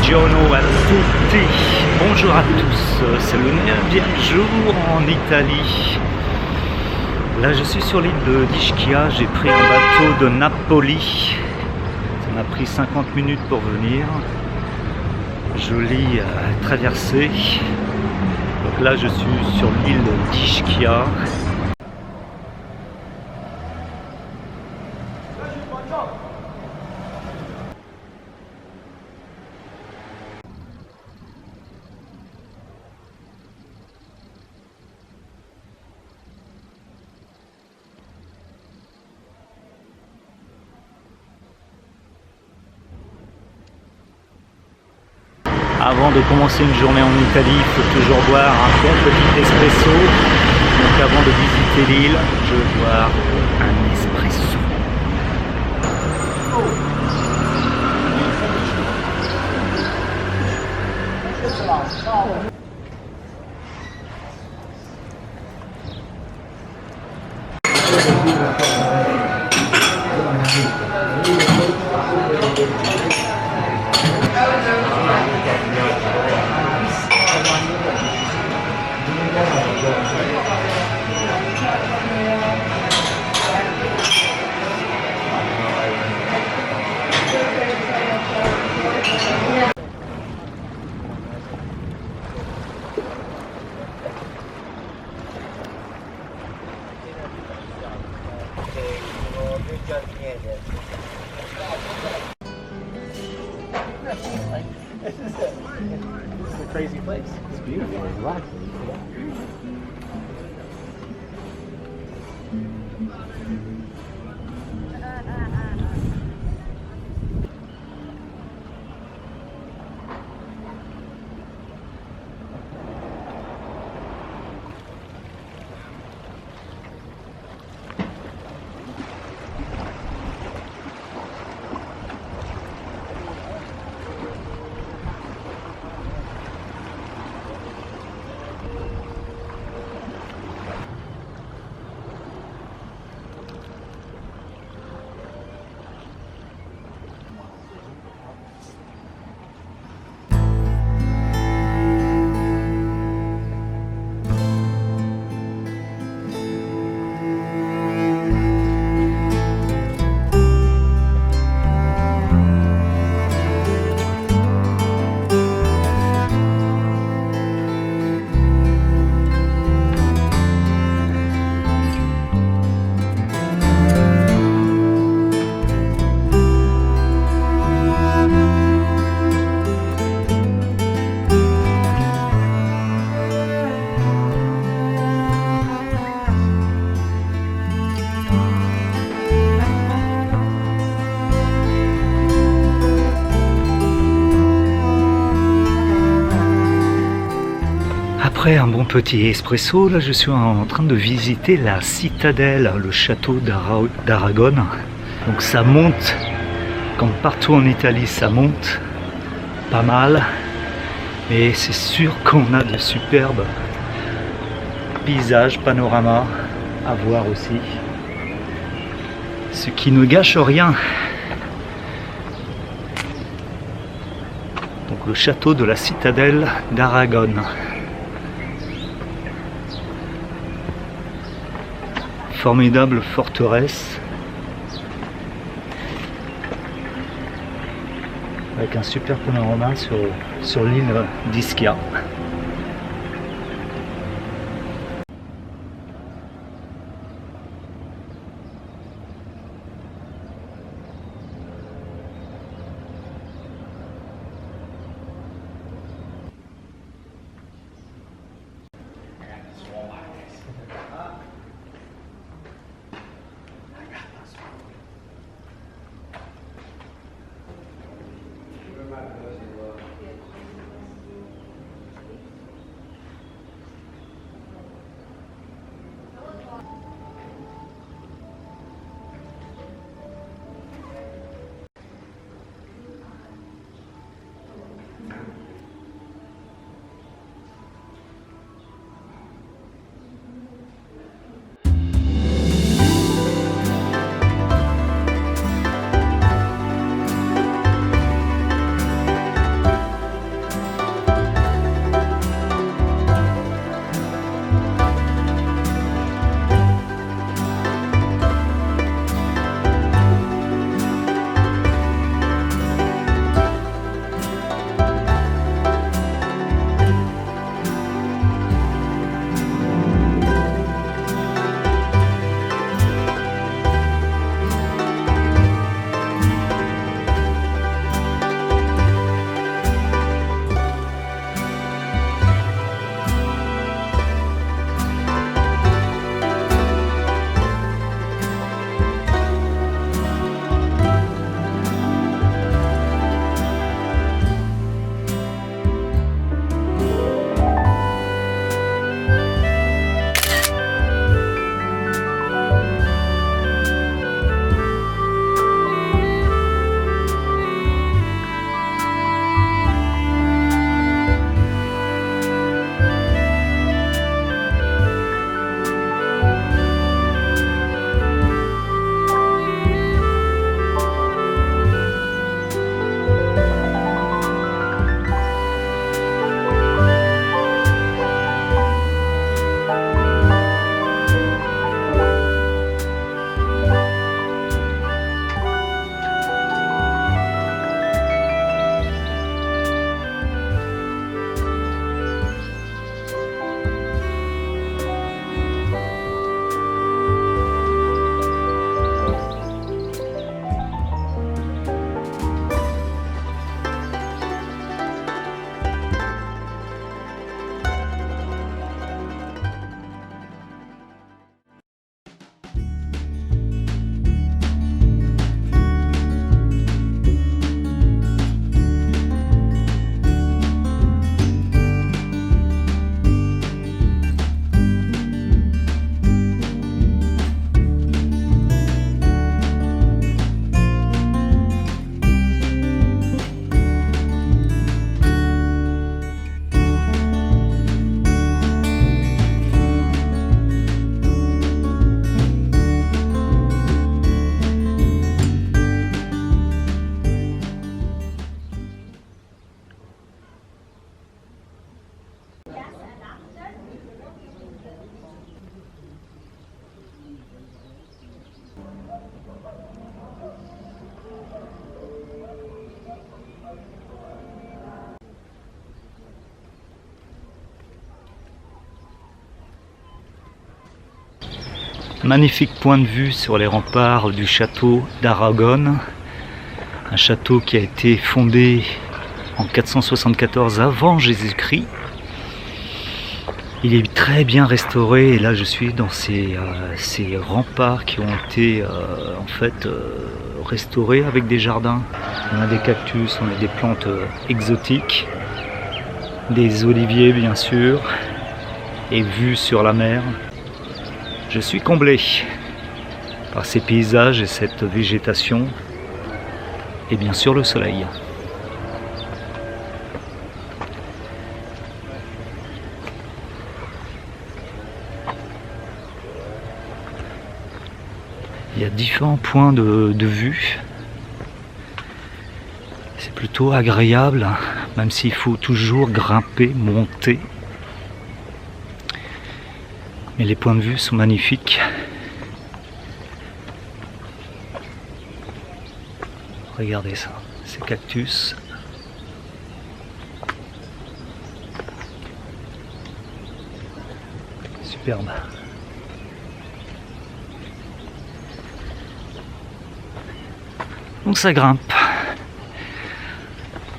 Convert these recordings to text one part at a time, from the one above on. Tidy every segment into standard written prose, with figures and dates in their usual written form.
Buongiorno a tutti, bonjour à tous, c'est le 9e jour en Italie. Là je suis sur l'île de d'Ischia, j'ai pris un bateau de Napoli. Ça m'a pris 50 minutes pour venir. Jolie traversée. Donc là je suis sur l'île d'Ischia. Avant de commencer une journée en Italie, il faut toujours boire un bon petit espresso. Donc avant de visiter l'île, je vais boire un espresso. It's a crazy place. It's beautiful. It's relaxing. Après un bon petit espresso, là je suis en train de visiter la citadelle, le château d'Aragon. Donc ça monte, comme partout en Italie ça monte, pas mal. Mais c'est sûr qu'on a de superbes paysages, panoramas à voir aussi. Ce qui ne gâche rien. Donc le château de la citadelle d'Aragon. Formidable forteresse avec un super panorama sur l'île d'Ischia. magnifique point de vue sur les remparts du château d'Aragon. Un château qui a été fondé en 474 avant Jésus-Christ. Il est très bien restauré et là je suis dans ces remparts qui ont été restaurés avec des jardins. On a des cactus, on a des plantes exotiques, des oliviers bien sûr, et vue sur la mer. Je suis comblé par ces paysages et cette végétation et bien sûr le soleil. Il y a différents points de vue. C'est plutôt agréable, même s'il faut toujours grimper, monter. Mais les points de vue sont magnifiques. Regardez ça, ces cactus. Superbe. Donc ça grimpe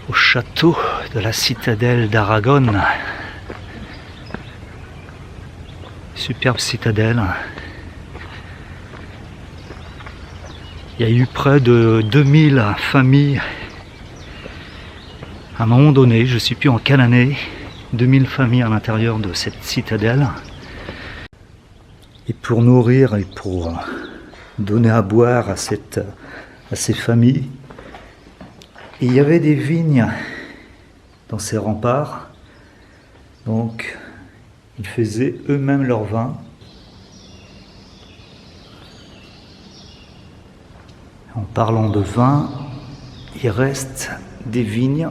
au château de la citadelle d'Aragon. Superbe citadelle. Il y a eu près de 2000 familles à un moment donné, je ne sais plus en quelle année, 2000 familles à l'intérieur de cette citadelle. Et pour nourrir et pour donner à boire à ces familles, il y avait des vignes dans ces remparts. Donc ils faisaient eux-mêmes leur vin. En parlant de vin, il reste des vignes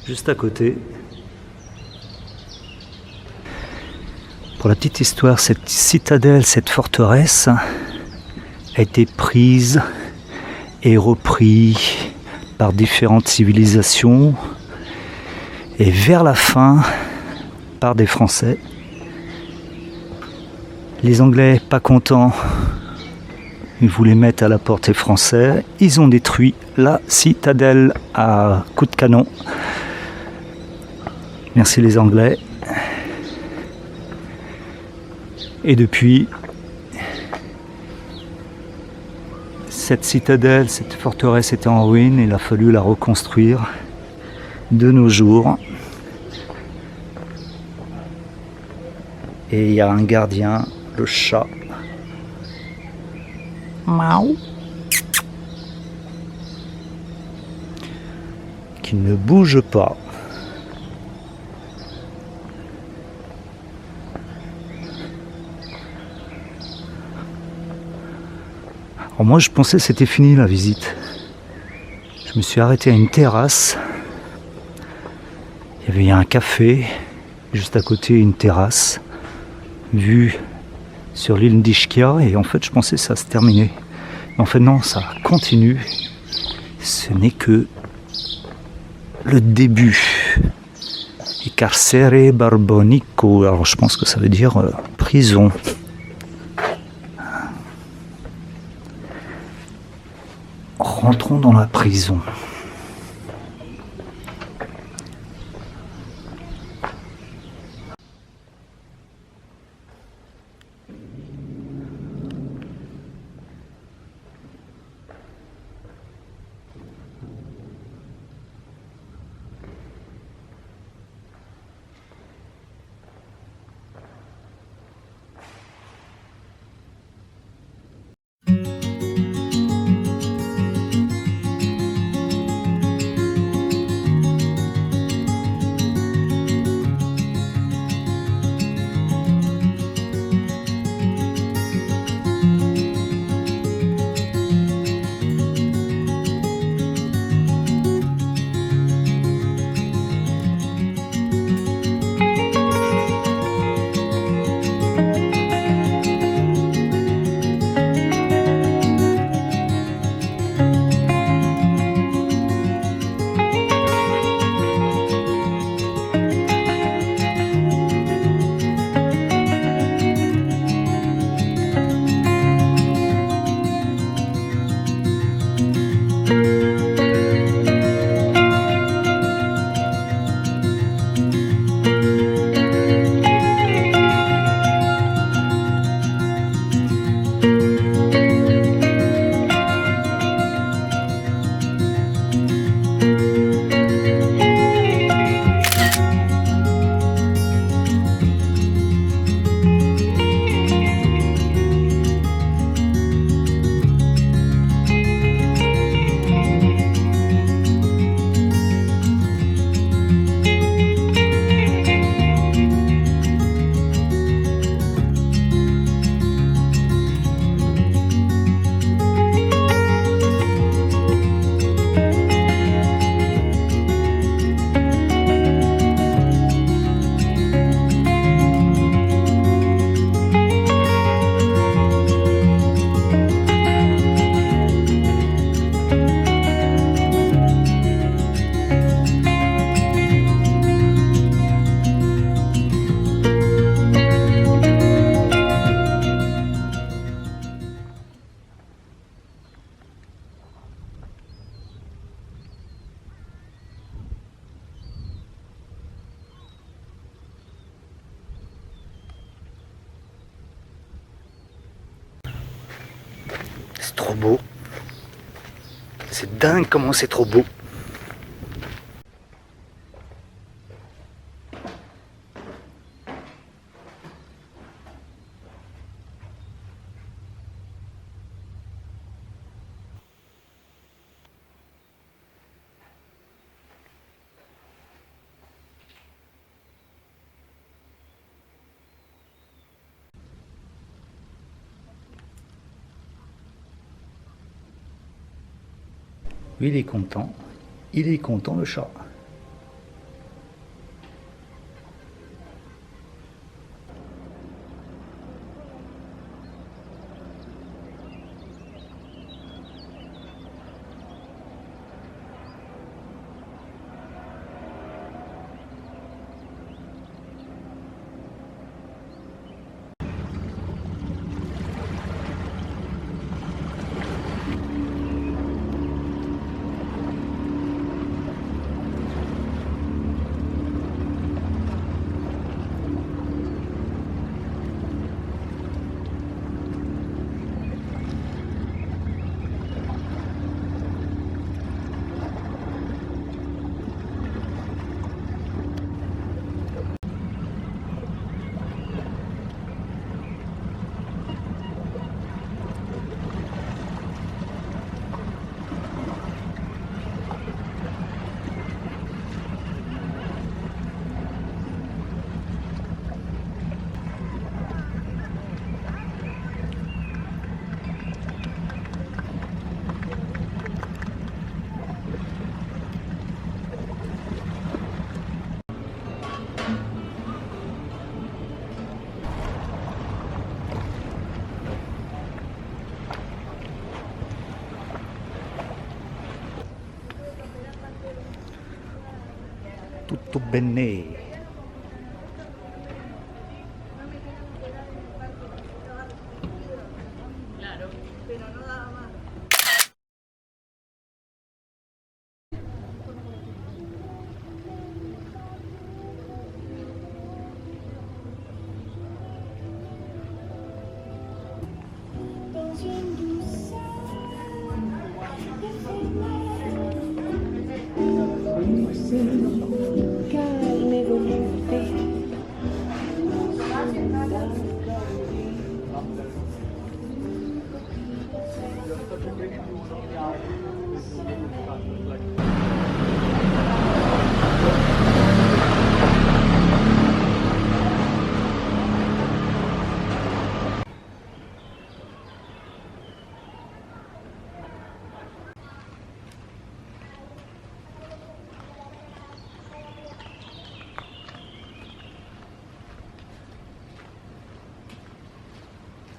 juste à côté. Pour la petite histoire, cette citadelle, cette forteresse a été prise et reprise par différentes civilisations et vers la fin par des Français. Les Anglais, pas contents, ils voulaient mettre à la portée Français. Ils ont détruit la citadelle à coups de canon. Merci les Anglais. Et depuis, cette citadelle, cette forteresse était en ruine. Il a fallu la reconstruire de nos jours. Et il y a un gardien, le chat. Miaou. Qui ne bouge pas. Alors moi je pensais que c'était fini la visite. Je me suis arrêté à une terrasse. Il y avait un café, juste à côté une terrasse, vue sur l'île d'Ischia, et en fait je pensais que ça se terminait. Mais en fait non, ça continue. Ce n'est que le début. Et carcere barbonico, alors je pense que ça veut dire prison. Rentrons dans la prison. c'est trop beau. C'est dingue comment c'est trop beau. Lui, il est content le chat. Tutto bene.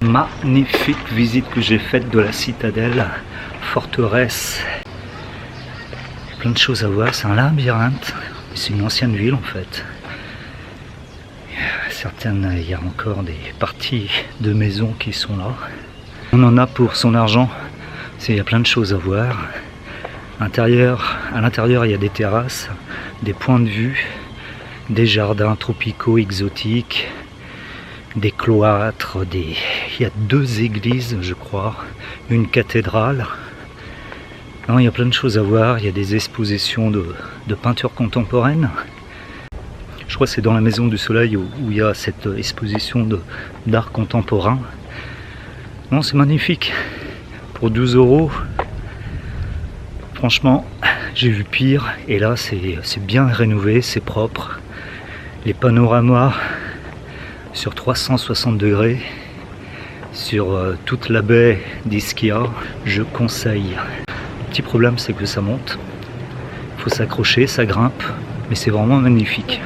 Magnifique visite que j'ai faite de la citadelle, forteresse. Il y a plein de choses à voir, c'est un labyrinthe. C'est une ancienne ville en fait. Certaines, il y a encore des parties de maisons qui sont là. On en a pour son argent. Il y a plein de choses à voir. À l'intérieur, il y a des terrasses, des points de vue, des jardins tropicaux exotiques, des cloîtres, il y a 2 églises, je crois, une cathédrale. Non, il y a plein de choses à voir. Il y a des expositions de peinture contemporaine. Je crois que c'est dans la Maison du Soleil où il y a cette exposition d'art contemporain. Non, c'est magnifique. Pour 12 €, franchement, j'ai vu pire. Et là, c'est bien rénové, c'est propre. Les panoramas sur 360 degrés, sur toute la baie d'Ischia, je conseille. Le petit problème, c'est que ça monte. Il faut s'accrocher, ça grimpe, mais c'est vraiment magnifique.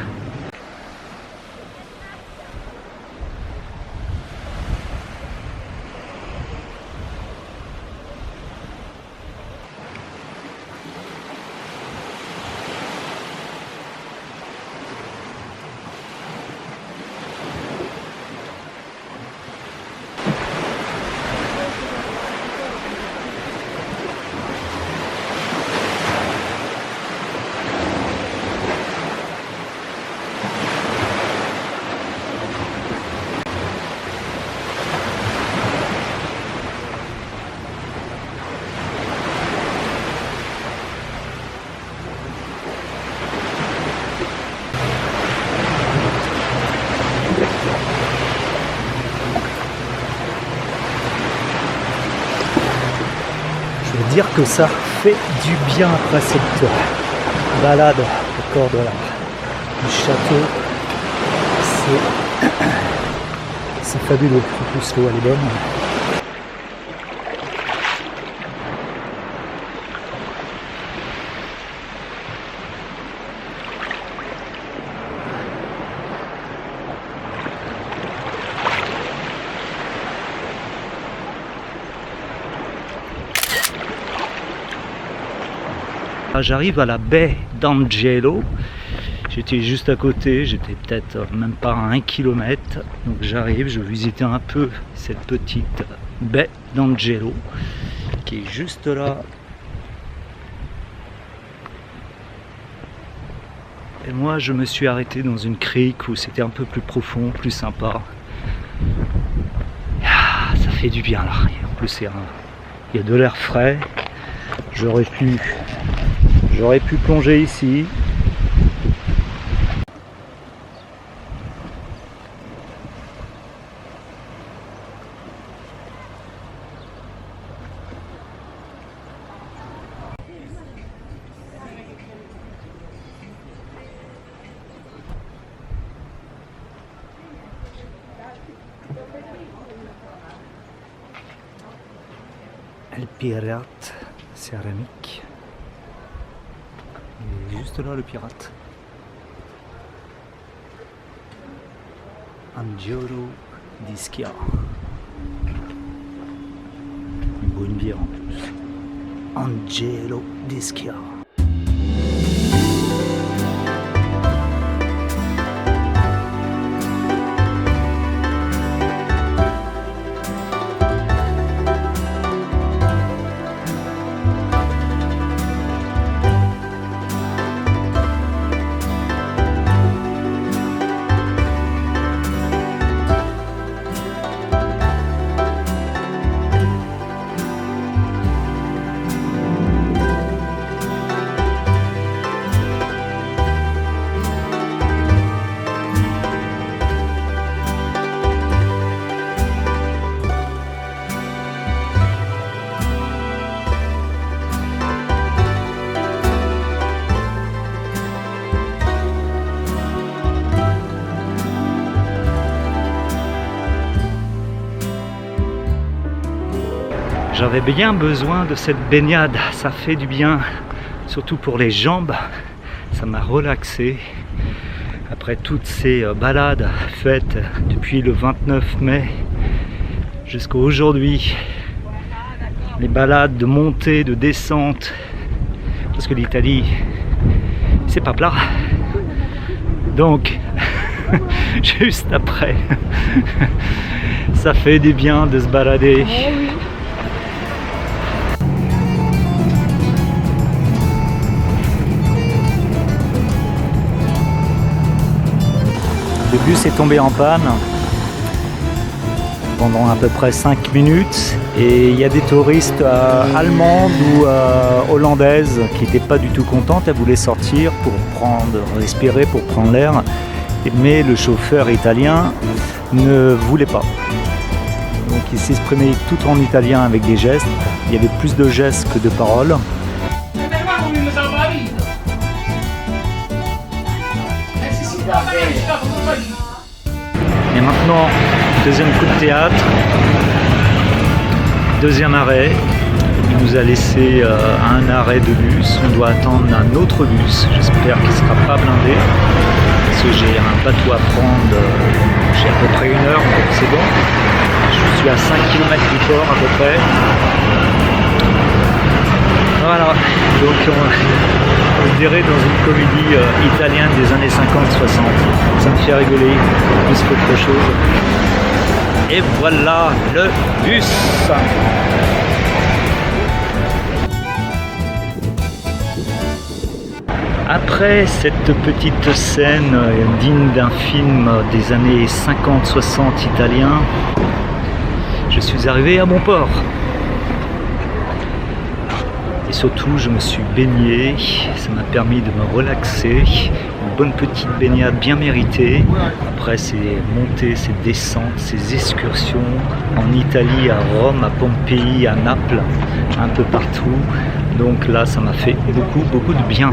que ça fait du bien après cette balade au corps de du château. C'est fabuleux. En plus, l'eau elle est bonne. J'arrive à la baie d'Angelo. J'étais juste à côté, j'étais peut-être même pas à 1 km. Donc j'arrive, je visitais un peu cette petite baie d'Angelo qui est juste là. Et moi je me suis arrêté dans une crique où c'était un peu plus profond, plus sympa. Ah, ça fait du bien là. En plus il y a de l'air frais. J'aurais pu plonger ici. El Pirate céramique. Et juste là le pirate. Angelo d'Ischia. Une bonne bière en plus. Angelo d'Ischia. J'avais bien besoin de cette baignade, ça fait du bien, surtout pour les jambes, ça m'a relaxé. Après toutes ces balades faites depuis le 29 mai jusqu'à aujourd'hui, les balades de montée, de descente, parce que l'Italie, c'est pas plat. Donc, juste après, ça fait du bien de se balader. Le bus est tombé en panne pendant à peu près 5 minutes et il y a des touristes allemandes ou hollandaises qui n'étaient pas du tout contentes. Elles voulaient sortir pour respirer, pour prendre l'air, mais le chauffeur italien ne voulait pas. Donc il s'exprimait tout en italien avec des gestes. Il y avait plus de gestes que de paroles. Et maintenant, deuxième coup de théâtre, deuxième arrêt. Il nous a laissé à un arrêt de bus. On doit attendre un autre bus. J'espère qu'il ne sera pas blindé. Parce que j'ai un bateau à prendre. J'ai à peu près 1 heure, donc c'est bon. Je suis à 5 km du port à peu près. Voilà, donc on se dirait dans une comédie italienne des années 50-60. Ça me fait rigoler, plus qu'autre chose. Et voilà le bus. Après cette petite scène digne d'un film des années 50-60 italien, je suis arrivé à mon port. Et surtout, je me suis baigné, ça m'a permis de me relaxer. Une bonne petite baignade bien méritée. Après, ces montées, ces descentes, ces excursions en Italie, à Rome, à Pompéi, à Naples, un peu partout. Donc là, ça m'a fait beaucoup de bien.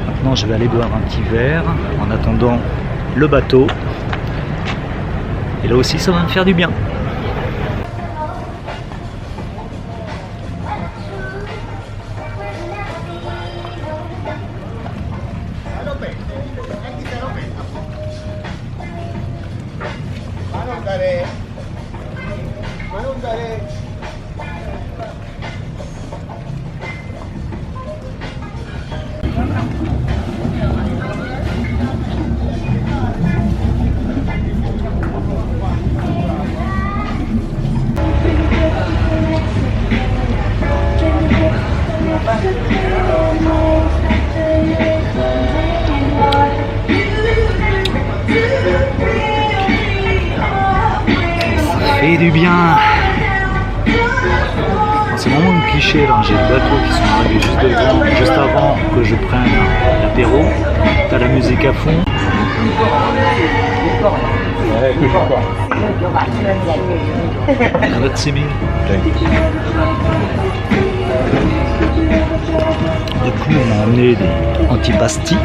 Maintenant, je vais aller boire un petit verre en attendant le bateau. Et là aussi, ça va me faire du bien. Et du bien. C'est vraiment un cliché là, j'ai des bateaux qui sont arrivés juste devant, juste avant que je prenne l'apéro. T'as la musique à fond. Grazie mille. Du coup on m'a emmené des antipasti.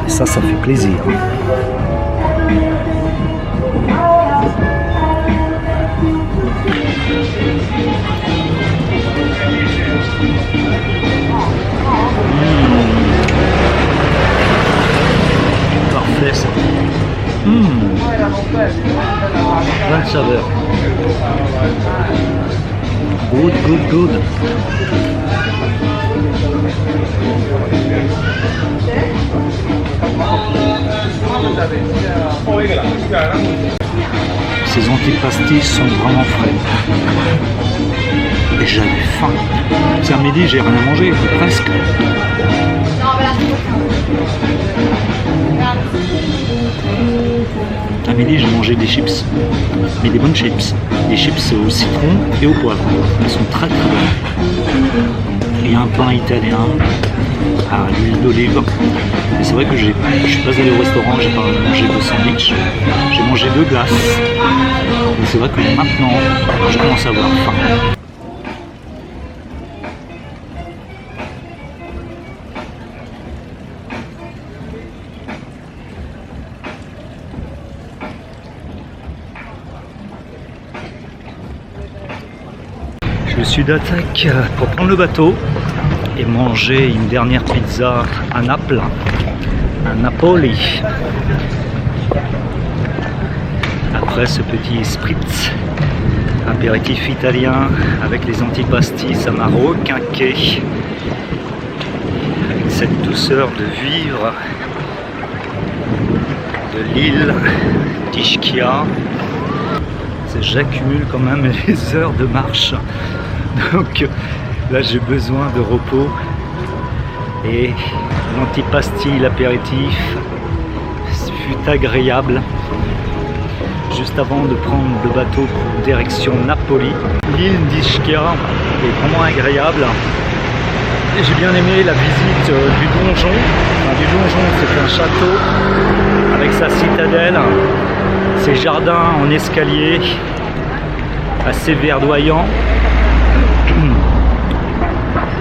Ça fait plaisir. Parfait ça. Bonne saveur. Good. Ces antipastis sont vraiment frais. Et j'avais faim. C'est à midi, j'ai rien à manger, presque. À midi, j'ai mangé des chips. Mais des bonnes chips. Des chips au citron et au poivre. Elles sont très bonnes. Et un pain italien à l'huile d'olive. Et c'est vrai que je suis pas allé au restaurant, j'ai pas mangé de sandwich, j'ai mangé 2 glaces. Et c'est vrai que maintenant, je commence à avoir faim. Je suis d'attaque pour prendre le bateau et manger une dernière pizza à Naples, à Napoli. Après ce petit spritz, apéritif italien avec les antipastis, ça m'a requinqué avec cette douceur de vivre de l'île d'Ischia. J'accumule quand même les heures de marche, donc là j'ai besoin de repos et l'antipasti, l'apéritif fut agréable juste avant de prendre le bateau pour direction Napoli. L'île d'Ischia est vraiment agréable et j'ai bien aimé la visite du donjon. Enfin, du donjon, c'est un château avec sa citadelle, ses jardins en escalier assez verdoyants.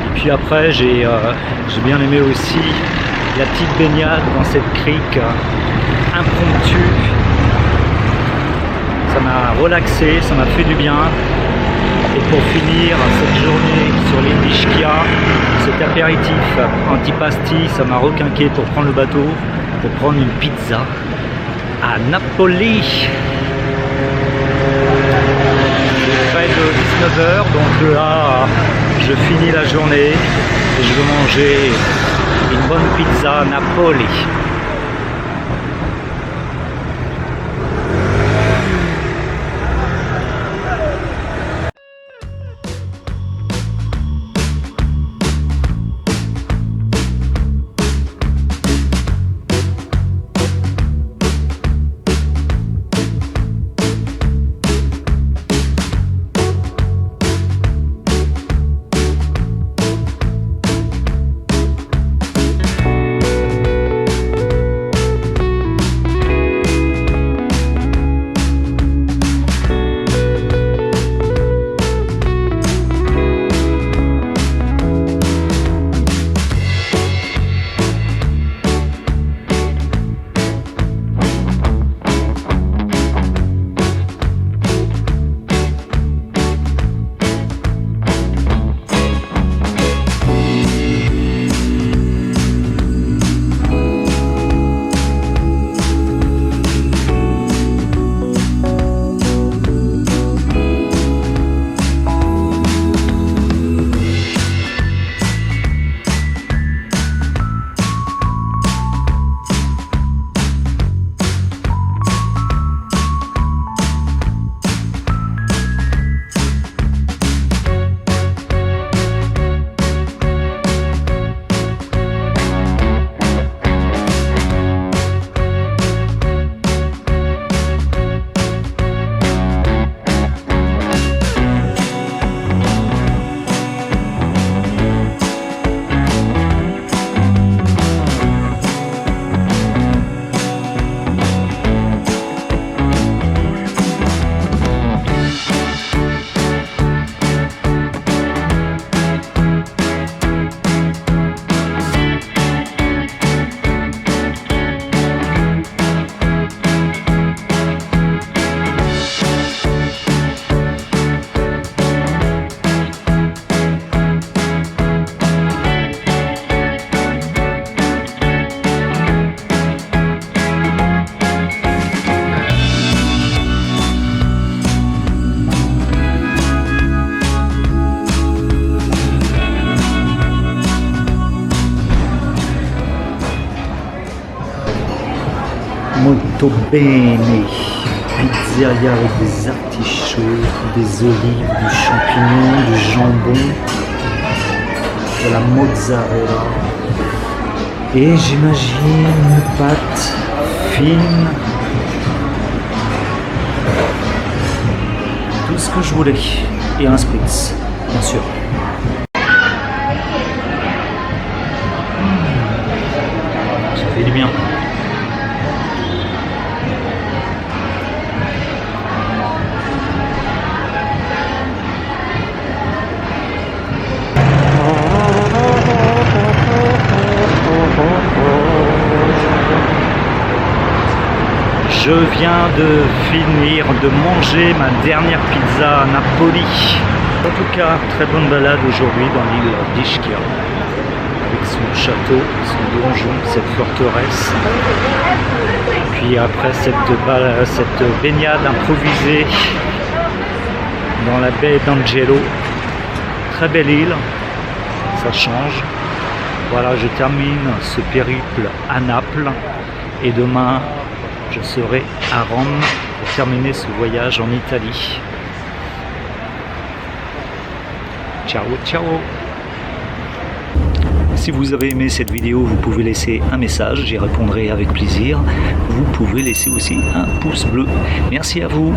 Et puis après j'ai bien aimé aussi la petite baignade dans cette crique impromptue. Ça m'a relaxé, ça m'a fait du bien. Et pour finir cette journée sur l'île d'Ischia, cet apéritif antipasti, ça m'a requinqué pour prendre le bateau, pour prendre une pizza à Napoli. Près de 19h, donc là je finis la journée et je veux manger une bonne pizza à Napoli. Molto bene. Pizzeria avec des artichauts, des olives, du champignon, du jambon, de la mozzarella. Et j'imagine une pâte fine. Tout ce que je voulais. Et un spritz, bien sûr. Ça fait du bien. Je viens de finir de manger ma dernière pizza à Napoli. En tout cas, très bonne balade aujourd'hui dans l'île d'Ischia. Avec son château, son donjon, cette forteresse. Puis après cette baignade improvisée dans la baie d'Angelo. Très belle île, ça change. Voilà, je termine ce périple à Naples. Et demain, je serai à Rome pour terminer ce voyage en Italie. Ciao, ciao! Si vous avez aimé cette vidéo, vous pouvez laisser un message, j'y répondrai avec plaisir. Vous pouvez laisser aussi un pouce bleu. Merci à vous!